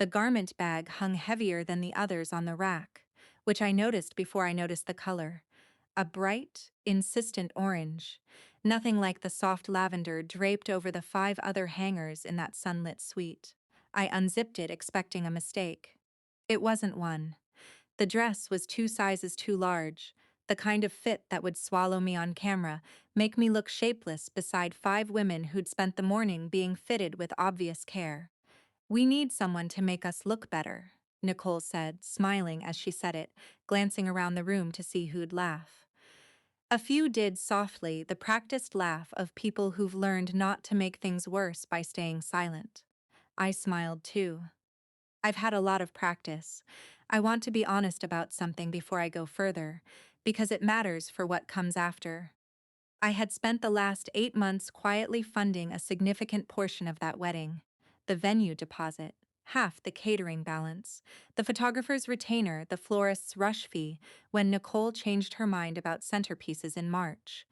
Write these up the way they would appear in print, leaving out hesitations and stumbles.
The garment bag hung heavier than the others on the rack, which I noticed before I noticed the color. A bright, insistent orange, nothing like the soft lavender draped over the 5 other hangers in that sunlit suite. I unzipped it expecting a mistake. It wasn't one. The dress was 2 sizes too large, the kind of fit that would swallow me on camera, make me look shapeless beside 5 women who'd spent the morning being fitted with obvious care. "We need someone to make us look better," Nicole said, smiling as she said it, glancing around the room to see who'd laugh. A few did softly, the practiced laugh of people who've learned not to make things worse by staying silent. I smiled too. I've had a lot of practice. I want to be honest about something before I go further, because it matters for what comes after. I had spent the last 8 months quietly funding a significant portion of that wedding. The venue deposit, half the catering balance, the photographer's retainer, the florist's rush fee, when Nicole changed her mind about centerpieces in March.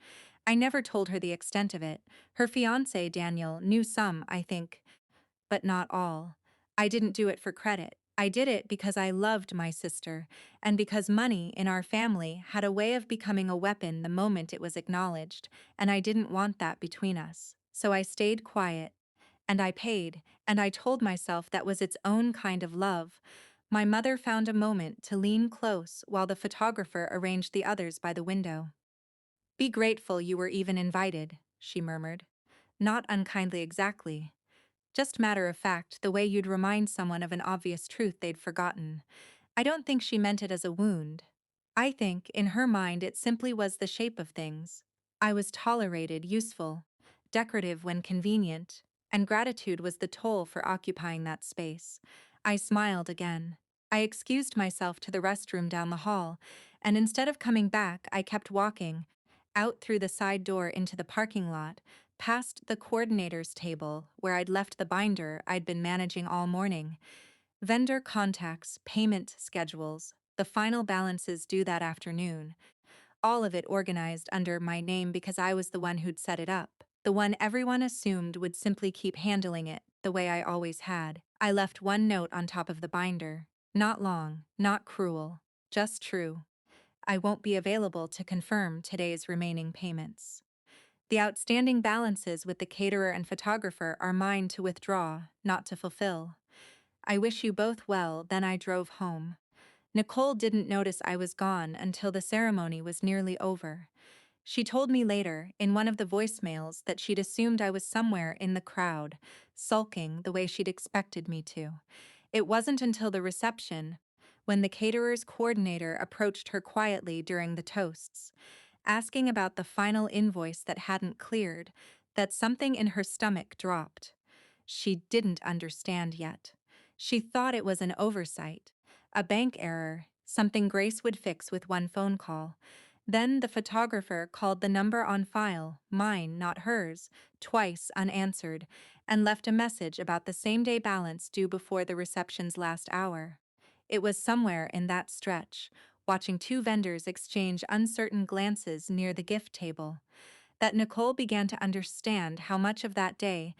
I never told her the extent of it. Her fiancé, Daniel, knew some, I think, but not all. I didn't do it for credit. I did it because I loved my sister, and because money in our family had a way of becoming a weapon the moment it was acknowledged, and I didn't want that between us. So I stayed quiet, and I paid, and I told myself that was its own kind of love. My mother found a moment to lean close while the photographer arranged the others by the window. "Be grateful you were even invited," she murmured. Not unkindly exactly. Just matter of fact, the way you'd remind someone of an obvious truth they'd forgotten. I don't think she meant it as a wound. I think, in her mind, it simply was the shape of things. I was tolerated, useful, decorative when convenient, and gratitude was the toll for occupying that space. I smiled again. I excused myself to the restroom down the hall, and instead of coming back, I kept walking, out through the side door into the parking lot, past the coordinator's table where I'd left the binder I'd been managing all morning. Vendor contacts, payment schedules, the final balances due that afternoon. All of it organized under my name because I was the one who'd set it up, the one everyone assumed would simply keep handling it, the way I always had. I left one note on top of the binder. Not long, not cruel, just true. I won't be available to confirm today's remaining payments. The outstanding balances with the caterer and photographer are mine to withdraw, not to fulfill. I wish you both well, then I drove home. Nicole didn't notice I was gone until the ceremony was nearly over. She told me later, in one of the voicemails, that she'd assumed I was somewhere in the crowd, sulking the way she'd expected me to. It wasn't until the reception, when the caterer's coordinator approached her quietly during the toasts, asking about the final invoice that hadn't cleared, that something in her stomach dropped. She didn't understand yet. She thought it was an oversight, a bank error, something Grace would fix with one phone call. Then the photographer called the number on file, mine, not hers, twice unanswered, and left a message about the same-day balance due before the reception's last hour. It was somewhere in that stretch, watching 2 vendors exchange uncertain glances near the gift table, that Nicole began to understand how much of that day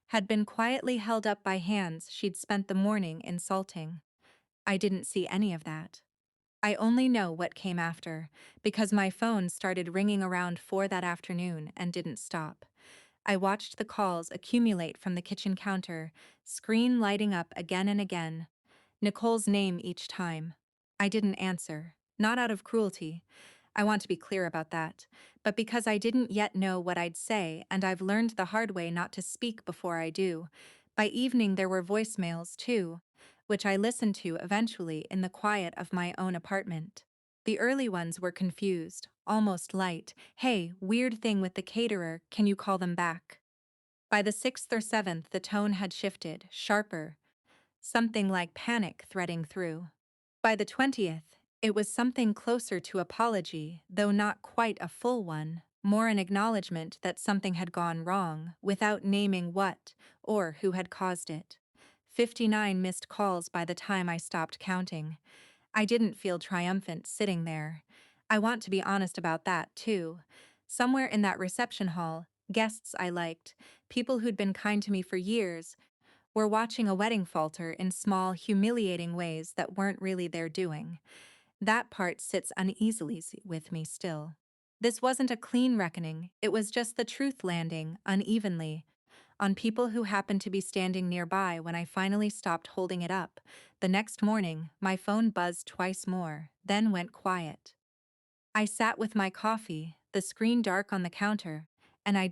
had been quietly held up by hands she'd spent the morning insulting. I didn't see any of that. I only know what came after, because my phone started ringing around 4 that afternoon and didn't stop. I watched the calls accumulate from the kitchen counter, screen lighting up again and again, Nicole's name each time. I didn't answer, not out of cruelty. I want to be clear about that, but because I didn't yet know what I'd say, and I've learned the hard way not to speak before I do. By evening there were voicemails, too, which I listened to eventually in the quiet of my own apartment. The early ones were confused, almost light. "Hey, weird thing with the caterer, can you call them back?" By the 6th or 7th the tone had shifted, sharper, something like panic threading through. By the 20th, it was something closer to apology, though not quite a full one, more an acknowledgement that something had gone wrong, without naming what or who had caused it. 59 missed calls by the time I stopped counting. I didn't feel triumphant sitting there. I want to be honest about that, too. Somewhere in that reception hall, guests I liked, people who'd been kind to me for years, were watching a wedding falter in small, humiliating ways that weren't really their doing. That part sits uneasily with me still. This wasn't a clean reckoning, it was just the truth landing, unevenly, on people who happened to be standing nearby when I finally stopped holding it up. The next morning, my phone buzzed twice more, then went quiet. I sat with my coffee, the screen dark on the counter, and I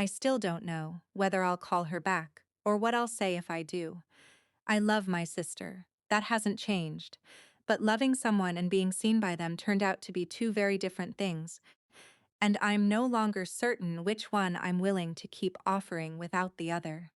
still don't know, whether I'll call her back, or what I'll say if I do. I love my sister. That hasn't changed. But loving someone and being seen by them turned out to be two very different things, and I'm no longer certain which one I'm willing to keep offering without the other.